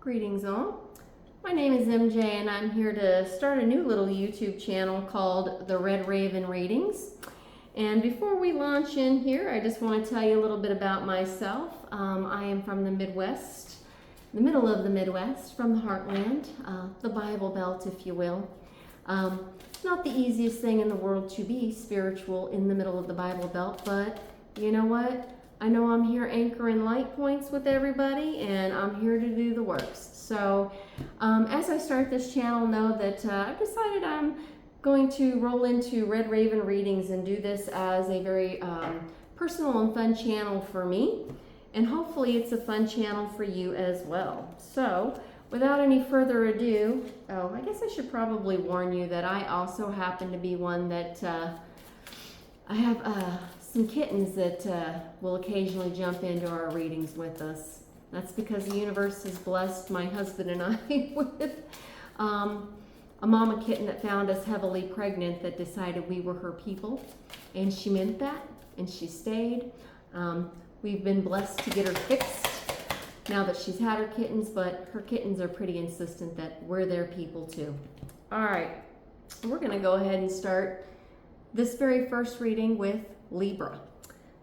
Greetings all. My name is MJ and I'm here to start a new little YouTube channel called The Red Raven Readings. And before we launch in here, I just want to tell you a little bit about myself. I am from the Midwest, the middle of the Midwest, from the heartland, the Bible Belt, if you will. Not the easiest thing in the world to be spiritual in the middle of the Bible Belt, but you know what? I know I'm here anchoring light points with everybody, and I'm here to do the works. So as I start this channel, know that I've decided I'm going to roll into Red Raven Readings and do this as a very personal and fun channel for me. And hopefully it's a fun channel for you as well. So without any further ado, I guess I should probably warn you that I also happen to be one that I have some kittens that will occasionally jump into our readings with us. That's because the universe has blessed my husband and I with a mama kitten that found us heavily pregnant that decided we were her people. And she meant that, and she stayed. We've been blessed to get her fixed now that she's had her kittens, but her kittens are pretty insistent that we're their people too. All right, we're gonna go ahead and start this very first reading with Libra.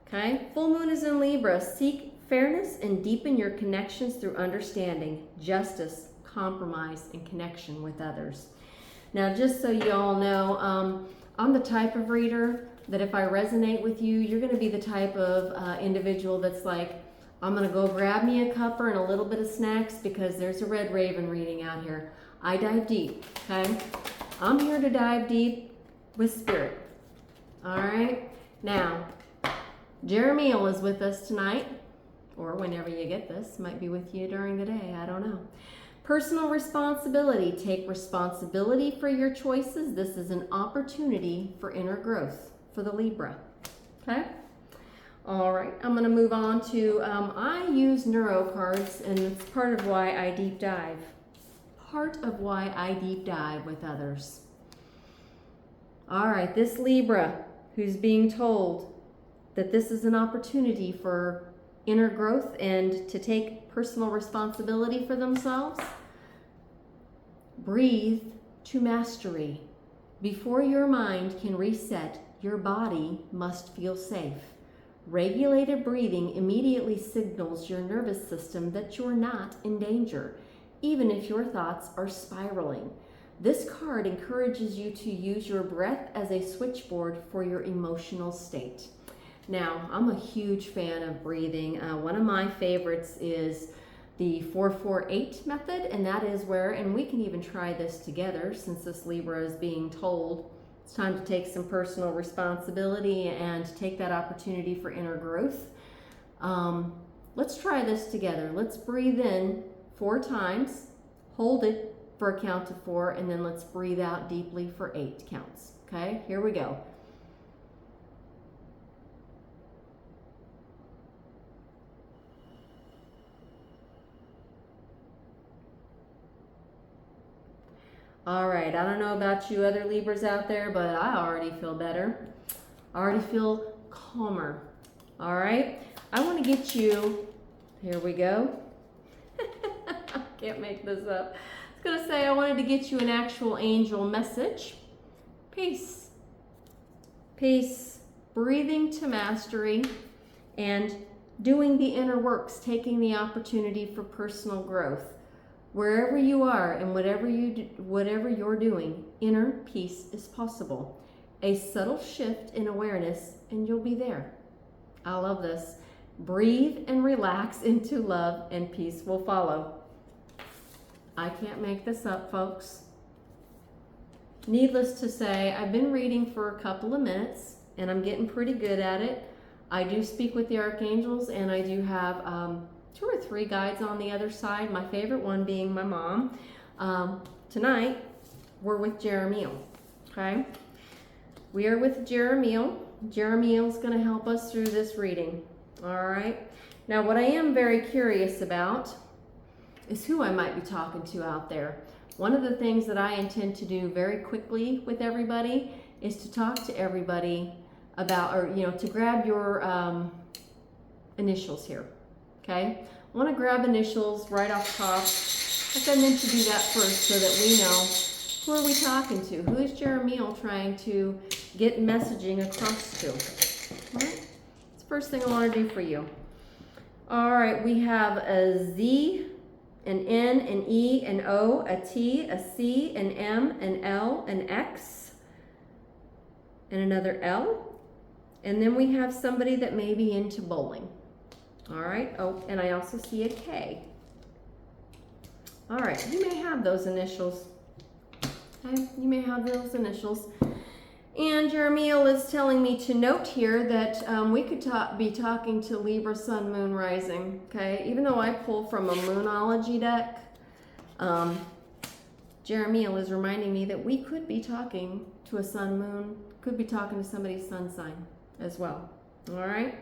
Okay, full moon is in Libra. Seek fairness and deepen your connections through understanding, justice, compromise, and connection with others. Now, just so you all know, I'm the type of reader that if I resonate with you, you're going to be the type of individual that's like, I'm going to go grab me a cuppa and a little bit of snacks because there's a Red Raven reading out here. I dive deep, okay? I'm here to dive deep with spirit. All right? Now, Jeremiel is with us tonight, or whenever you get this. Might be with you during the day, I don't know. Personal responsibility. Take responsibility for your choices. This is an opportunity for inner growth for the Libra. Okay? All right, I'm going to move on to, I use Neuro cards, and it's part of why I deep dive. Part of why I deep dive with others. All right, this Libra who's being told that this is an opportunity for inner growth and to take personal responsibility for themselves. Breathe to mastery. Before your mind can reset, your body must feel safe. Regulated breathing immediately signals your nervous system that you're not in danger, even if your thoughts are spiraling. This card encourages you to use your breath as a switchboard for your emotional state. Now, I'm a huge fan of breathing. One of my favorites is the 4-4-8 method, and that is where, and we can even try this together since this Libra is being told it's time to take some personal responsibility and take that opportunity for inner growth. Let's try this together. Let's breathe in 4 times, hold it for a count of 4, and then let's breathe out deeply for 8 counts. Okay, here we go. All right, I don't know about you other Libras out there, but I already feel better. I already feel calmer. All right, I want to get you, here we go. I can't make this up. I was going to say I wanted to get you an actual angel message. Peace. Peace. Breathing to mastery and doing the inner works, taking the opportunity for personal growth. Wherever you are and whatever you're doing, inner peace is possible. A subtle shift in awareness and you'll be there. I love this. Breathe and relax into love and peace will follow. I can't make this up, folks. Needless to say, I've been reading for a couple of minutes and I'm getting pretty good at it. I do speak with the archangels and I do have 2 or 3 guides on the other side, my favorite one being my mom. Tonight, we're with Jeremiel, okay? We are with Jeremiel. Jeremiel's going to help us through this reading, all right? Now, what I am very curious about is who I might be talking to out there. One of the things that I intend to do very quickly with everybody is to talk to everybody about, or, to grab your initials here. Okay, I want to grab initials right off top. But I meant to do that first so that we know, who are we talking to? Who is Jeremiel trying to get messaging across to? All right? That's the first thing I want to do for you. All right, we have a Z, an N, an E, an O, a T, a C, an M, an L, an X, and another L. And then we have somebody that may be into bowling. All right, oh, and I also see a K. All right, you may have those initials. Okay, you may have those initials. And Jeremiel is telling me to note here that we could be talking to Libra, Sun, Moon, Rising. Okay, even though I pull from a Moonology deck, Jeremiel is reminding me that we could be talking to a Sun, Moon, could be talking to somebody's Sun sign as well. All right,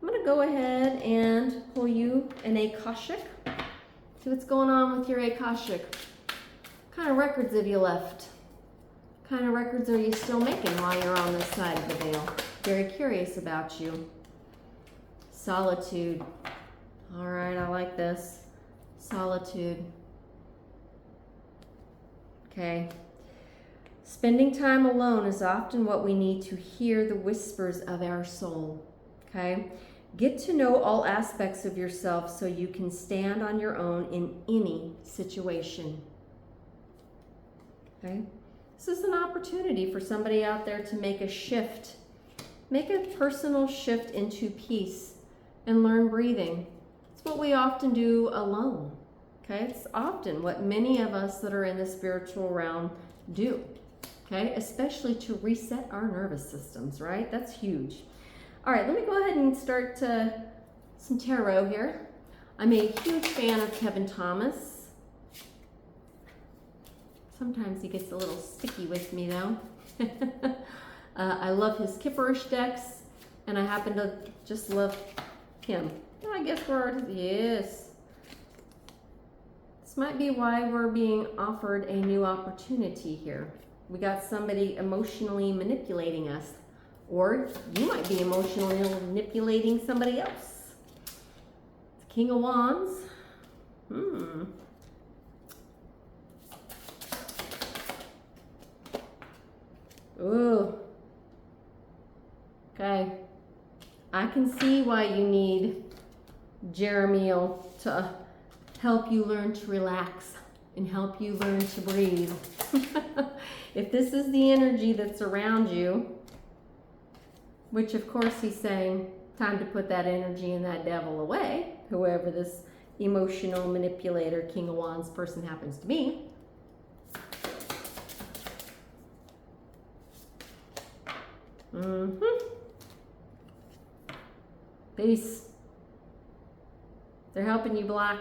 I'm going to go ahead and pull you an Akashic. See what's going on with your Akashic. What kind of records have you left? What kind of records are you still making while you're on this side of the veil? Very curious about you. Solitude. All right, I like this. Solitude. Okay. Spending time alone is often what we need to hear the whispers of our soul. Okay. Get to know all aspects of yourself so you can stand on your own in any situation. Okay? This is an opportunity for somebody out there to make a shift. Make a personal shift into peace and learn breathing. It's what we often do alone. Okay? It's often what many of us that are in the spiritual realm do. Okay? Especially to reset our nervous systems, right? That's huge. All right, let me go ahead and start some tarot here. I'm a huge fan of Kevin Thomas. Sometimes he gets a little sticky with me though. I love his Kipperish decks, and I happen to just love him. I guess yes. This might be why we're being offered a new opportunity here. We got somebody emotionally manipulating us. Or you might be emotionally manipulating somebody else. It's King of Wands. Ooh. Okay. I can see why you need Jeremiel to help you learn to relax and help you learn to breathe. If this is the energy that's around you, which of course he's saying, time to put that energy and that devil away, whoever this emotional manipulator, King of Wands person happens to be. Peace. They're helping you block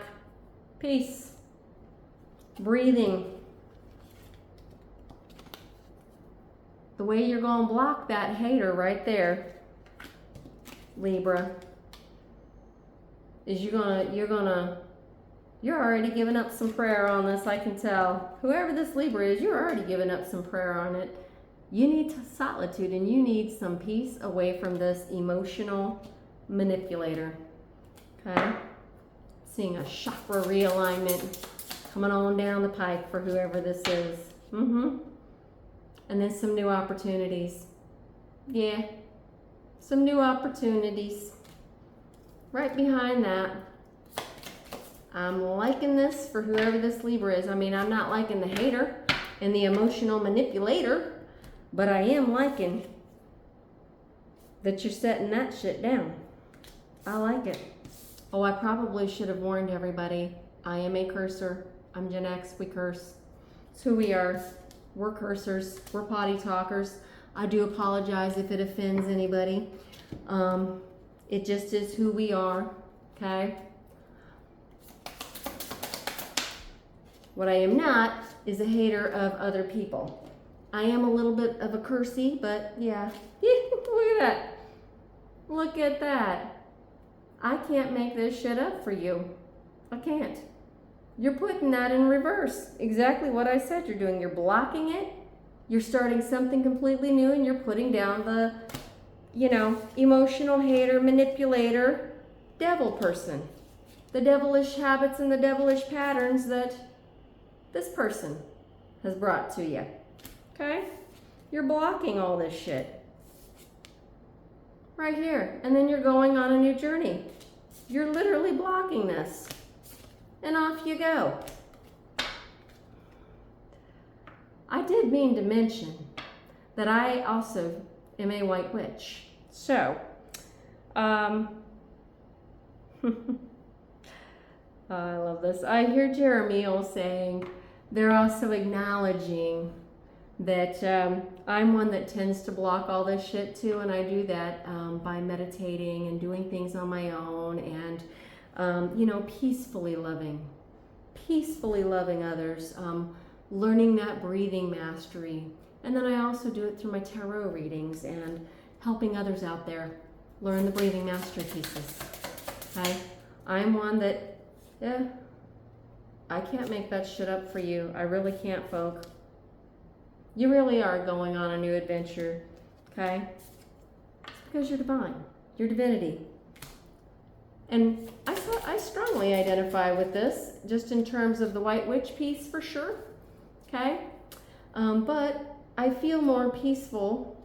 peace. Breathing. The way you're going to block that hater right there, Libra, is you're already giving up some prayer on this, I can tell. Whoever this Libra is, you're already giving up some prayer on it. You need solitude and you need some peace away from this emotional manipulator. Okay? Seeing a chakra realignment coming on down the pike for whoever this is. And then some new opportunities. Yeah, some new opportunities. Right behind that, I'm liking this for whoever this Libra is. I mean, I'm not liking the hater and the emotional manipulator, but I am liking that you're setting that shit down. I like it. Oh, I probably should have warned everybody. I am a cursor. I'm Gen X. We curse. It's who we are. We're cursors. We're potty talkers. I do apologize if it offends anybody. It just is who we are, okay? What I am not is a hater of other people. I am a little bit of a cursey, but yeah. Look at that. Look at that. I can't make this shit up for you. I can't. You're putting that in reverse. Exactly what I said you're doing. You're blocking it. You're starting something completely new, and you're putting down the, emotional hater, manipulator, devil person. The devilish habits and the devilish patterns that this person has brought to you. Okay? You're blocking all this shit. Right here. And then you're going on a new journey. You're literally blocking this. And off you go. I did mean to mention that I also am a white witch. So, I love this. I hear Jeremiel saying they're also acknowledging that I'm one that tends to block all this shit too, and I do that by meditating and doing things on my own and, you know, peacefully loving others, learning that breathing mastery. And then I also do it through my tarot readings and helping others out there learn the breathing mastery pieces. Okay? I'm one that, yeah, I can't make that shit up for you. I really can't, folk. You really are going on a new adventure, okay? It's because you're divine. You're divinity. And I strongly identify with this, just in terms of the white witch piece for sure, okay? But I feel more peaceful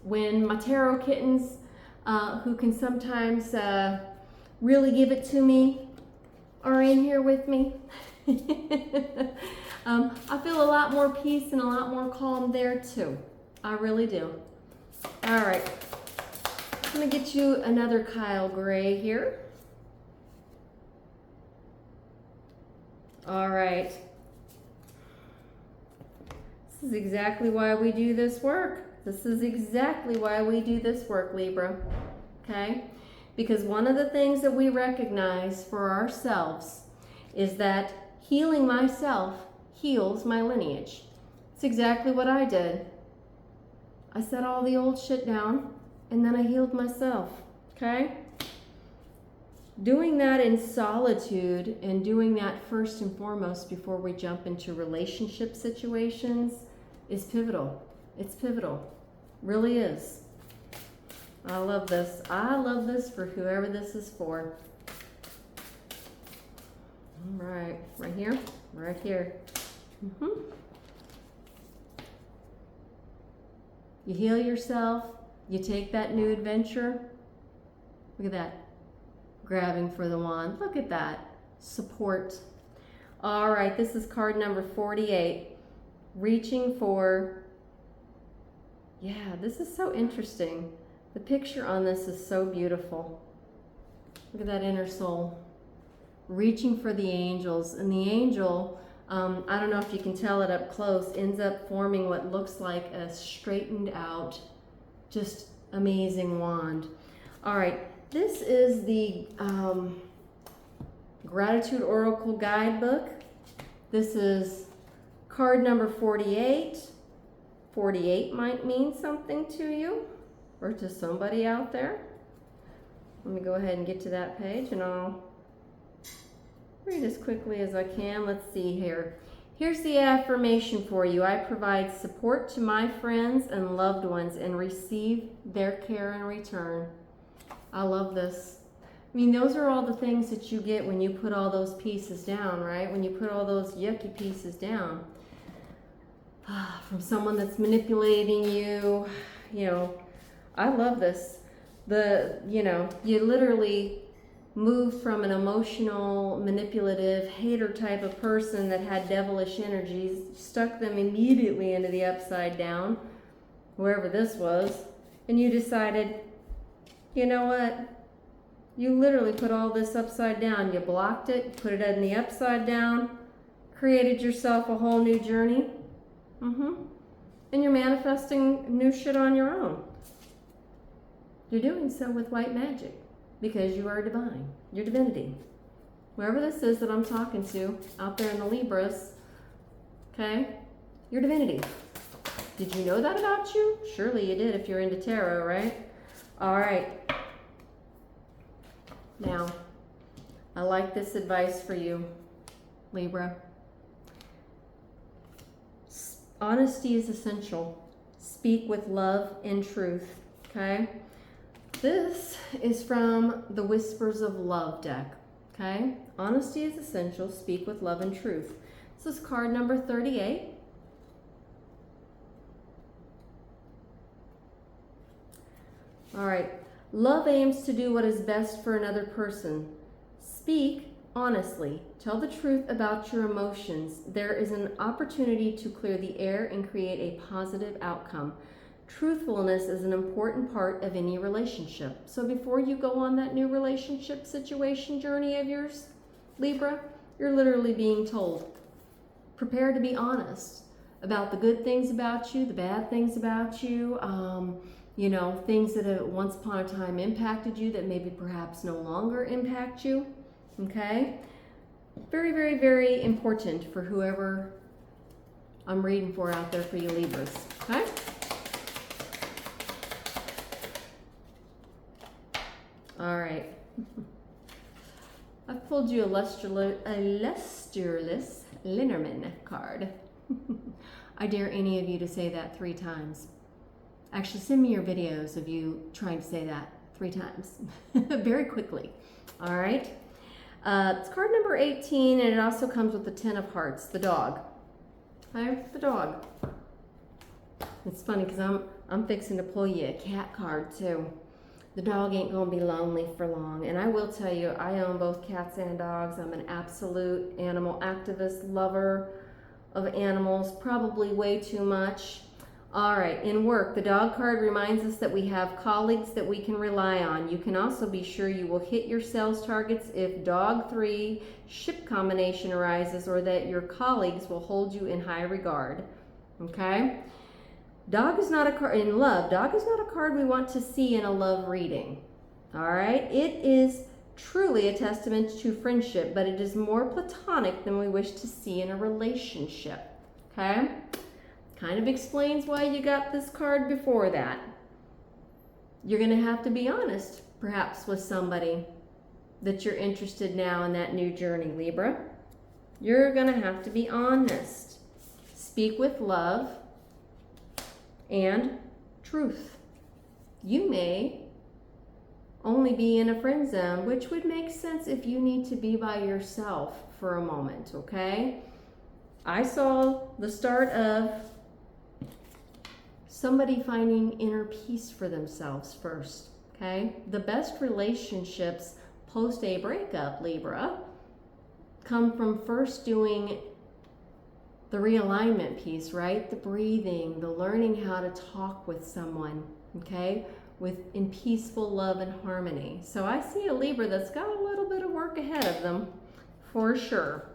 when my tarot kittens, who can sometimes really give it to me, are in here with me. I feel a lot more peace and a lot more calm there too. I really do. All right. I'm going to get you another Kyle Gray here. All right. This is exactly why we do this work. This is exactly why we do this work, Libra. Okay? Because one of the things that we recognize for ourselves is that healing myself heals my lineage. It's exactly what I did. I set all the old shit down and then I healed myself. Okay? Doing that in solitude and doing that first and foremost before we jump into relationship situations is pivotal. It's pivotal. Really is. I love this. I love this for whoever this is for. All right. Right here. Right here. You heal yourself. You take that new adventure. Look at that. Grabbing for the wand. Look at that. Support. All right. This is card number 48. Reaching for. Yeah, this is so interesting. The picture on this is so beautiful. Look at that inner soul. Reaching for the angels. And the angel, I don't know if you can tell it up close, ends up forming what looks like a straightened out, just amazing wand. All right, this is the Gratitude Oracle Guidebook. This is card number 48. 48 might mean something to you or to somebody out there. Let me go ahead and get to that page and I'll read as quickly as I can. Let's see here. Here's the affirmation for you. I provide support to my friends and loved ones and receive their care in return. I love this. I mean, those are all the things that you get when you put all those pieces down, right? When you put all those yucky pieces down. From someone that's manipulating you, you know, I love this. You literally moved from an emotional, manipulative, hater type of person that had devilish energies, stuck them immediately into the upside down, whoever this was, and you decided, you know what? You literally put all this upside down. You blocked it, put it in the upside down, created yourself a whole new journey. And you're manifesting new shit on your own. You're doing so with white magic because you are divine. You're divinity. Whoever this is that I'm talking to out there in the Libras, okay? You're divinity. Did you know that about you? Surely you did if you're into tarot, right? All right. Now, I like this advice for you, Libra. Honesty is essential. Speak with love and truth, okay? This is from the Whispers of Love deck, okay? Honesty is essential. Speak with love and truth. This is card number 38. All right. Love aims to do what is best for another person. Speak honestly. Tell the truth about your emotions. There is an opportunity to clear the air and create a positive outcome. Truthfulness is an important part of any relationship. So before you go on that new relationship situation journey of yours, Libra, you're literally being told, prepare to be honest about the good things about you, the bad things about you, you know, things that have once upon a time impacted you that maybe perhaps no longer impact you, okay? Very, very, very important for whoever I'm reading for out there for you Libras, okay? All right. I've pulled you a lusterless Linnerman card. I dare any of you to say that 3 times. Actually, send me your videos of you trying to say that 3 times very quickly. All right. It's card number 18, and it also comes with the 10 of hearts, the dog. Okay, the dog. It's funny because I'm fixing to pull you a cat card too. The dog ain't gonna be lonely for long. And I will tell you, I own both cats and dogs. I'm an absolute animal activist, lover of animals, probably way too much. All right, in work, the dog card reminds us that we have colleagues that we can rely on. You can also be sure you will hit your sales targets if dog 3 ship combination arises, or that your colleagues will hold you in high regard, okay? Dog is not a card in love. Dog is not a card we want to see in a love reading. All right. It is truly a testament to friendship, but it is more platonic than we wish to see in a relationship. Okay. Kind of explains why you got this card before that. You're going to have to be honest, perhaps, with somebody that you're interested now in that new journey, Libra. You're going to have to be honest. Speak with love and truth. You may only be in a friend zone, which would make sense if you need to be by yourself for a moment, okay? I saw the start of somebody finding inner peace for themselves first, okay? The best relationships post a breakup, Libra, come from first doing the realignment piece, right? The breathing, the learning how to talk with someone, okay? In peaceful love and harmony. So I see a Libra that's got a little bit of work ahead of them, for sure.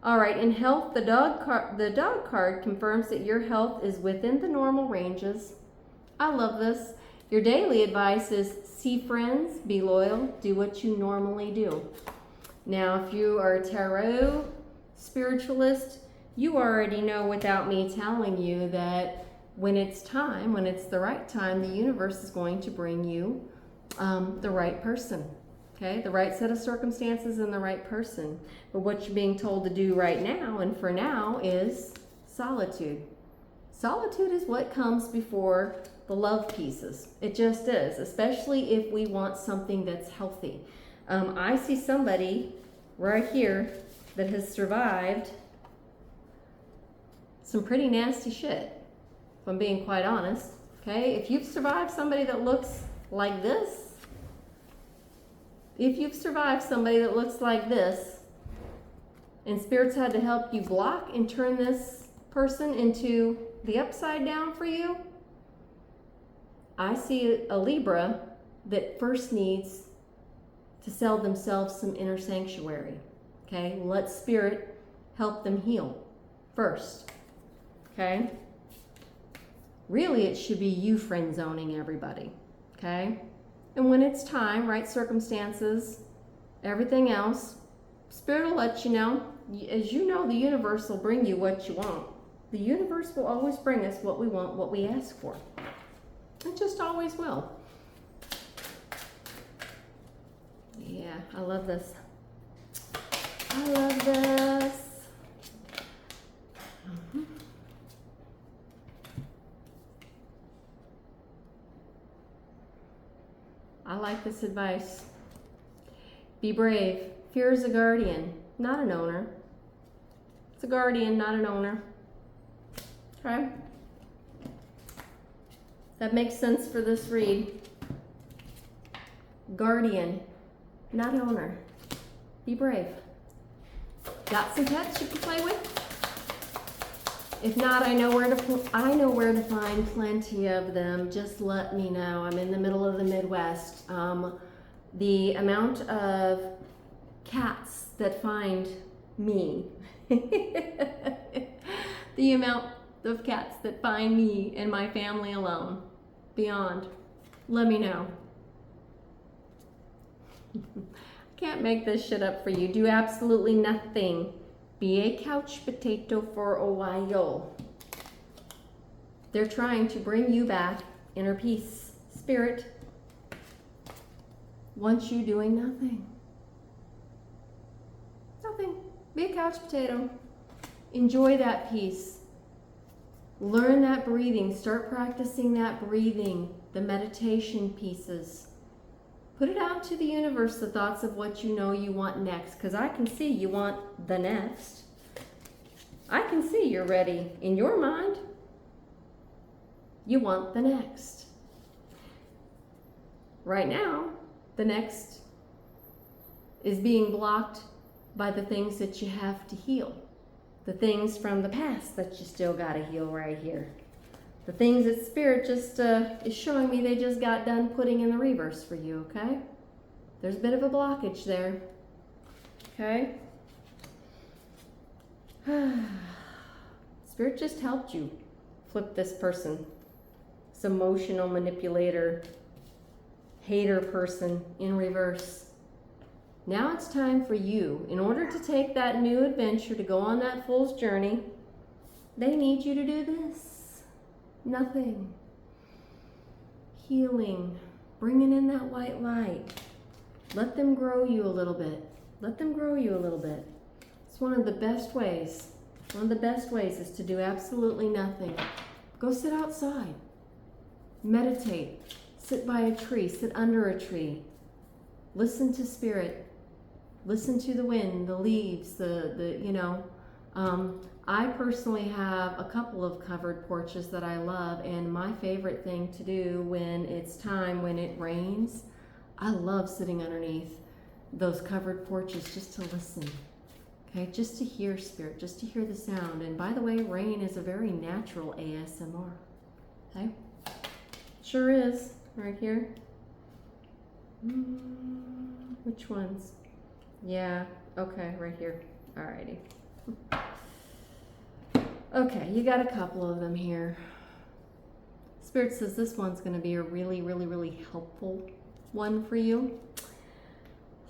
All right, in health, the dog card confirms that your health is within the normal ranges. I love this. Your daily advice is see friends, be loyal, do what you normally do. Now, if you are a tarot spiritualist, you already know without me telling you that when it's time, when it's the right time, the universe is going to bring you the right person, okay? The right set of circumstances and the right person. But what you're being told to do right now and for now is solitude. Solitude is what comes before the love pieces. It just is, especially if we want something that's healthy. I see somebody right here that has survived some pretty nasty shit, if I'm being quite honest, okay? If you've survived somebody that looks like this, and Spirits had to help you block and turn this person into the upside down for you, I see a Libra that first needs to sell themselves some inner sanctuary, okay? Let Spirit help them heal first. Okay? Really, it should be you friend zoning everybody. Okay? And when it's time, right circumstances, everything else, Spirit will let you know. As you know, the universe will bring you what you want. The universe will always bring us what we want, what we ask for. It just always will. Yeah, I love this. I love this. I like this advice. Be brave. Fear is a guardian, not an owner. It's a guardian, not an owner. Okay? That makes sense for this read. Guardian, not owner. Be brave. Got some pets you can play with? If not, I know where to find plenty of them. Just let me know. I'm in the middle of the Midwest. The amount of cats that find me, the amount of cats that find me and my family alone, beyond. Let me know. Can't make this shit up for you. Do absolutely nothing. Be a couch potato for a while. They're trying to bring you back inner peace. Spirit wants you doing nothing. Nothing. Be a couch potato. Enjoy that peace. Learn that breathing. Start practicing that breathing. The meditation pieces. Put it out to the universe, the thoughts of what you know you want next, because I can see you want the next. I can see you're ready. In your mind, you want the next. Right now, the next is being blocked by the things that you have to heal. The things from the past that you still got to heal right here. The things that Spirit just is showing me they just got done putting in the reverse for you, okay? There's a bit of a blockage there, okay? Spirit just helped you flip this person, this emotional manipulator, hater person in reverse. Now it's time for you, in order to take that new adventure, to go on that fool's journey, they need you to do this. Nothing. Healing. Bringing in that white light. Let them grow you a little bit. Let them grow you a little bit. It's one of the best ways. One of the best ways is to do absolutely nothing. Go sit outside. Meditate. Sit by a tree. Sit under a tree. Listen to Spirit. Listen to the wind, the leaves, I personally have a couple of covered porches that I love, and my favorite thing to do when it's time, when it rains, I love sitting underneath those covered porches just to listen, okay? Just to hear Spirit, just to hear the sound. And by the way, rain is a very natural ASMR, okay? Sure is, right here. Which ones? Yeah, okay, right here. Alrighty. Okay, you got a couple of them here. Spirit says this one's going to be a really, really, really helpful one for you.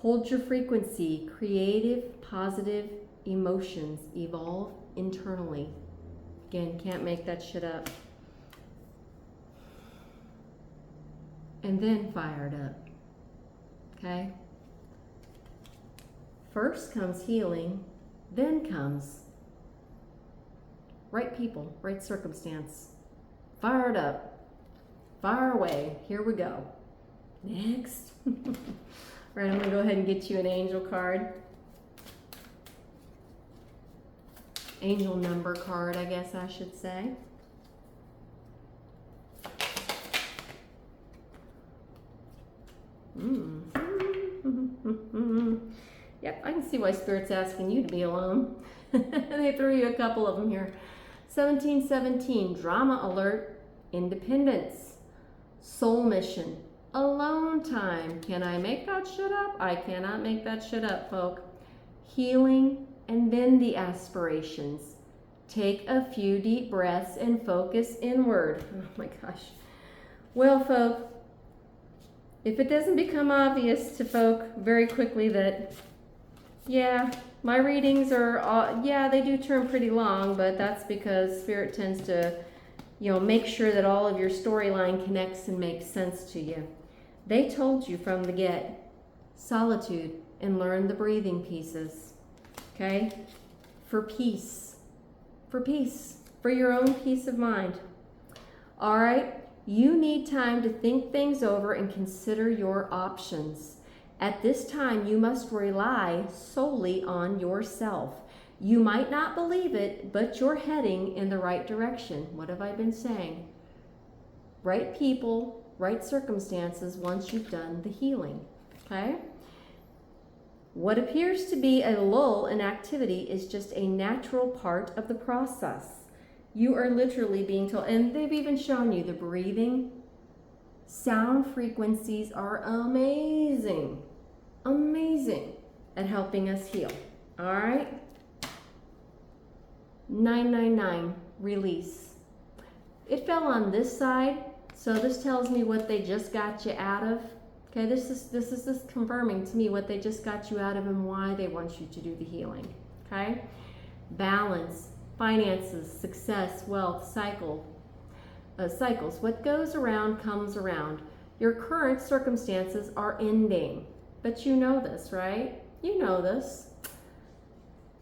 Hold your frequency. Creative, positive emotions evolve internally. Again, can't make that shit up. And then fired up. Okay? First comes healing, then comes right people, right circumstance. Fired up. Fire away. Here we go. Next. Right, I'm going to go ahead and get you an angel card. Angel number card, I guess I should say. Yep, I can see why Spirit's asking you to be alone. They threw you a couple of them here. 1717, drama alert, independence, soul mission, alone time. Can I make that shit up? I cannot make that shit up, folk. Healing, and then the aspirations. Take a few deep breaths and focus inward. Oh my gosh. Well, folk, if it doesn't become obvious to folk very quickly that, yeah, my readings are, they do turn pretty long, but that's because Spirit tends to, make sure that all of your storyline connects and makes sense to you. They told you from the get, solitude, and learn the breathing pieces, okay? For peace, for your own peace of mind. All right, you need time to think things over and consider your options. At this time, you must rely solely on yourself. You might not believe it, but you're heading in the right direction. What have I been saying? Right people, right circumstances once you've done the healing, okay? What appears to be a lull in activity is just a natural part of the process. You are literally being told, and they've even shown you the breathing. Sound frequencies are amazing, amazing at helping us heal, all right? 999, release. It fell on this side, so this tells me what they just got you out of. Okay, this is confirming to me what they just got you out of and why they want you to do the healing. Okay? Balance, finances, success, wealth, cycles. What goes around comes around. Your current circumstances are ending. But you know this, right? You know this.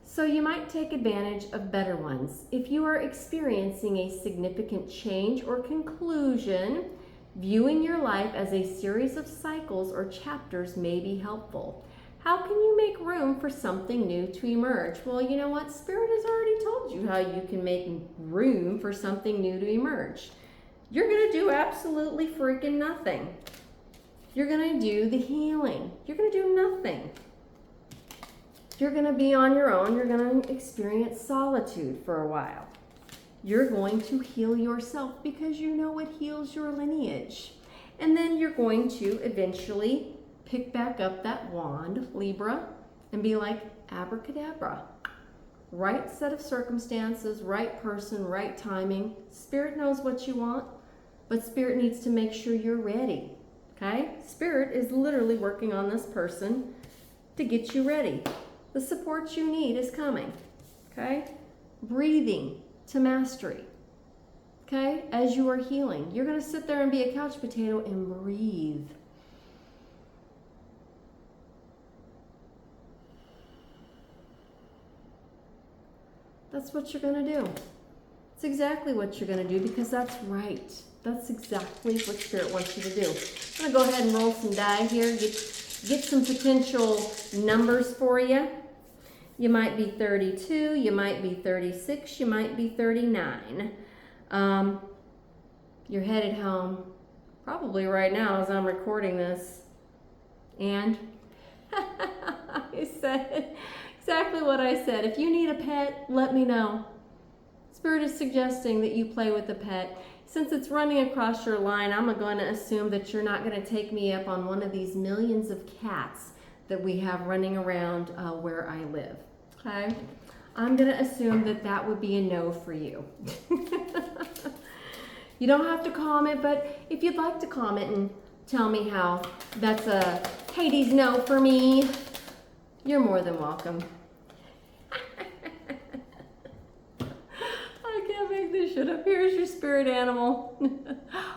So you might take advantage of better ones. If you are experiencing a significant change or conclusion, viewing your life as a series of cycles or chapters may be helpful. How can you make room for something new to emerge? Well, you know what? Spirit has already told you how you can make room for something new to emerge. You're going to do absolutely freaking nothing. You're going to do the healing. You're going to do nothing. You're going to be on your own. You're going to experience solitude for a while. You're going to heal yourself because you know it heals your lineage. And then you're going to eventually pick back up that wand, Libra, and be like, abracadabra. Right set of circumstances, right person, right timing. Spirit knows what you want, but Spirit needs to make sure you're ready. Okay? Spirit is literally working on this person to get you ready. The support you need is coming. Okay? Breathing to mastery. Okay? As you are healing, you're going to sit there and be a couch potato and breathe. That's what you're going to do. It's exactly what you're going to do because that's right. That's exactly what Spirit wants you to do. I'm going to go ahead and roll some die here, get some potential numbers for you. You might be 32, you might be 36, you might be 39. You're headed home probably right now as I'm recording this. And I said exactly what I said. If you need a pet, let me know. Spirit is suggesting that you play with the pet. Since it's running across your line, I'm going to assume that you're not going to take me up on one of these millions of cats that we have running around where I live. Okay? I'm going to assume that that would be a no for you. You don't have to comment, but if you'd like to comment and tell me how that's a Hades no for me, you're more than welcome. I can't make this shit up. Here's your spirit animal.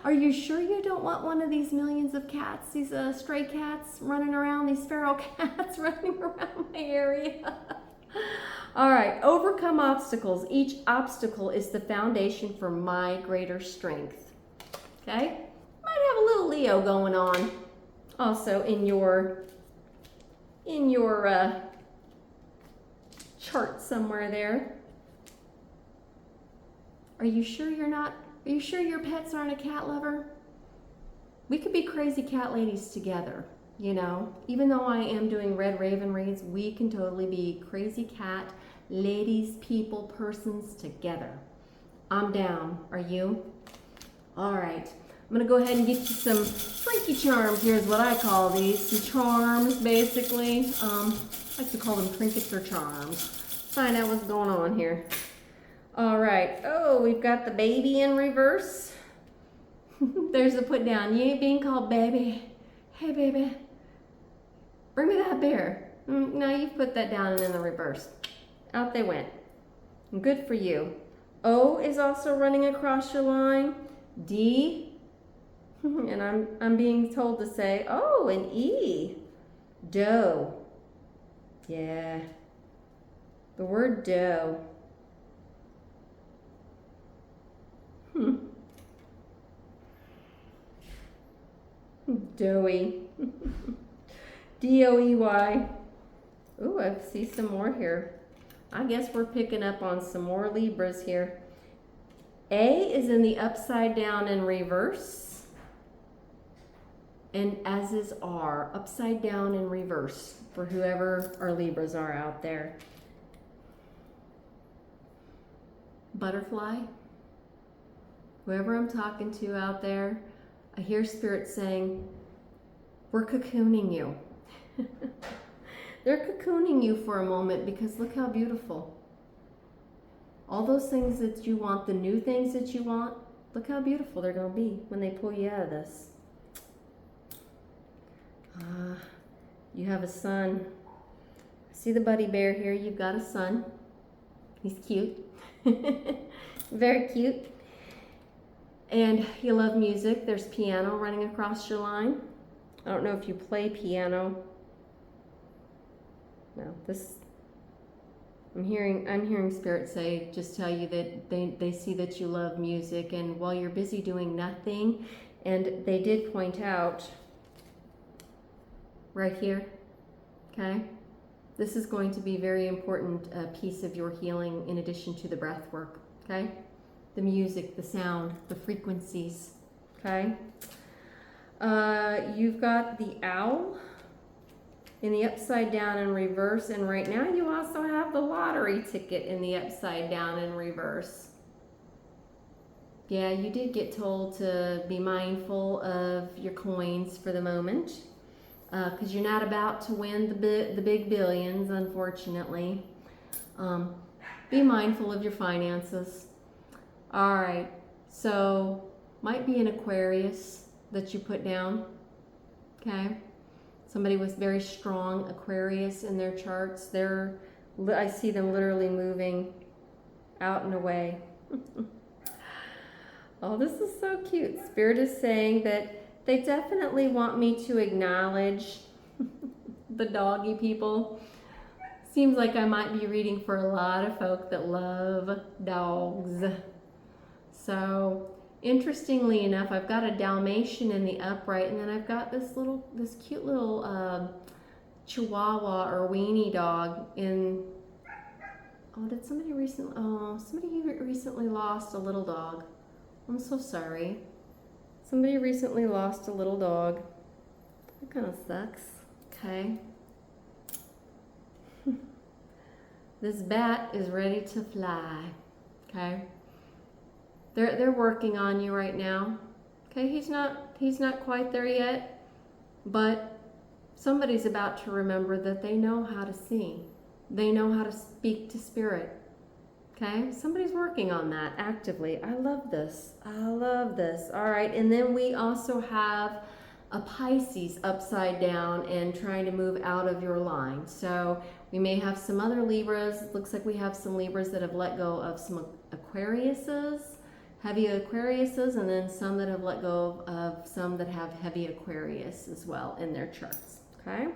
Are you sure you don't want one of these millions of cats, these stray cats running around, these feral cats running around my area? All right, overcome obstacles. Each obstacle is the foundation for my greater strength. Okay? Might have a little Leo going on also in your chart somewhere there. Are you sure your pets aren't a cat lover? We could be crazy cat ladies together, you know? Even though I am doing Red Raven reads, we can totally be crazy cat ladies, people, persons together. I'm down. Are you? All right. I'm going to go ahead and get you some freaky charms. Here's what I call these. Some charms, basically. I like to call them trinkets or charms. Find out what's going on here. All right. Oh, we've got the baby in reverse. There's the put down. You ain't being called baby. Hey, baby. Bring me that bear. Now you've put that down and in the reverse. Out they went. Good for you. O is also running across your line. D. And I'm being told to say, oh, an E. Doe. Yeah. The word doe. Doey. D-O-E-Y. Ooh, I see some more here. I guess we're picking up on some more Libras here. A is in the upside down in reverse, and as is R, upside down in reverse for whoever our Libras are out there. Butterfly, whoever I'm talking to out there, I hear Spirit saying, we're cocooning you. They're cocooning you for a moment because look how beautiful. All those things that you want, the new things that you want, look how beautiful they're going to be when they pull you out of this. You have a son. See the buddy bear here? You've got a son. He's cute. Very cute. And you love music. There's piano running across your line. I don't know if you play piano. No, I'm hearing Spirit say, just tell you that they see that you love music, and while you're busy doing nothing, and they did point out right here, okay, this is going to be a very important piece of your healing in addition to the breath work, okay? The music, the sound, the frequencies, okay? You've got the owl in the upside down in reverse, and right now you also have the lottery ticket in the upside down in reverse. Yeah, you did get told to be mindful of your coins for the moment, because you're not about to win the big billions, unfortunately. Be mindful of your finances. All right, so might be an Aquarius that you put down, okay? Somebody with very strong Aquarius in their charts. I see them literally moving out and away. Oh, this is so cute. Spirit is saying that they definitely want me to acknowledge the doggy people. Seems like I might be reading for a lot of folk that love dogs. So, interestingly enough, I've got a Dalmatian in the upright, and then I've got this cute little Chihuahua or weenie dog in. Oh, somebody recently lost a little dog. I'm so sorry. Somebody recently lost a little dog. That kind of sucks. Okay. This bat is ready to fly. Okay. They're working on you right now. Okay, he's not quite there yet, but somebody's about to remember that they know how to see. They know how to speak to Spirit. Okay, somebody's working on that actively. I love this. I love this. All right, and then we also have a Pisces upside down and trying to move out of your line. So we may have some other Libras. It looks like we have some Libras that have let go of some Aquariuses, heavy Aquariuses, and then some that have let go of some that have heavy Aquarius as well in their charts, okay?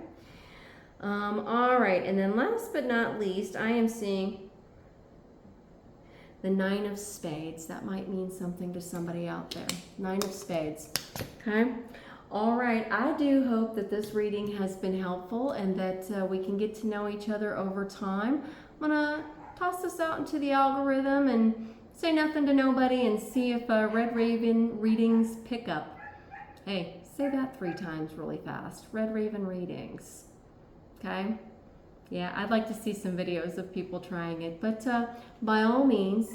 All right, and then last but not least, I am seeing the Nine of Spades. That might mean something to somebody out there. Nine of Spades, okay? All right, I do hope that this reading has been helpful and that we can get to know each other over time. I'm gonna toss this out into the algorithm and say nothing to nobody and see if Red Raven readings pick up. Hey, say that 3 times really fast. Red Raven readings. Okay? Yeah, I'd like to see some videos of people trying it. But by all means,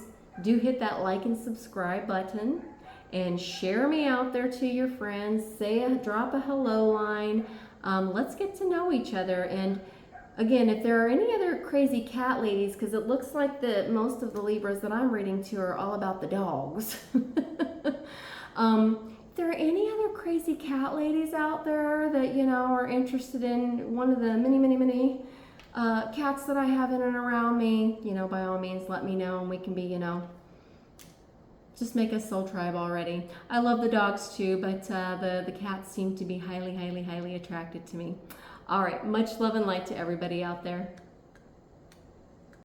do hit that like and subscribe button and share me out there to your friends. Drop a hello line. Let's get to know each other. And again, if there are any other crazy cat ladies, because it looks like that most of the Libras that I'm reading to are all about the dogs. If there are any other crazy cat ladies out there that, you know, are interested in one of the many cats that I have in and around me, you know, by all means, let me know and we can be, you know, just make a soul tribe already. I love the dogs too, but the cats seem to be highly attracted to me. All right, much love and light to everybody out there.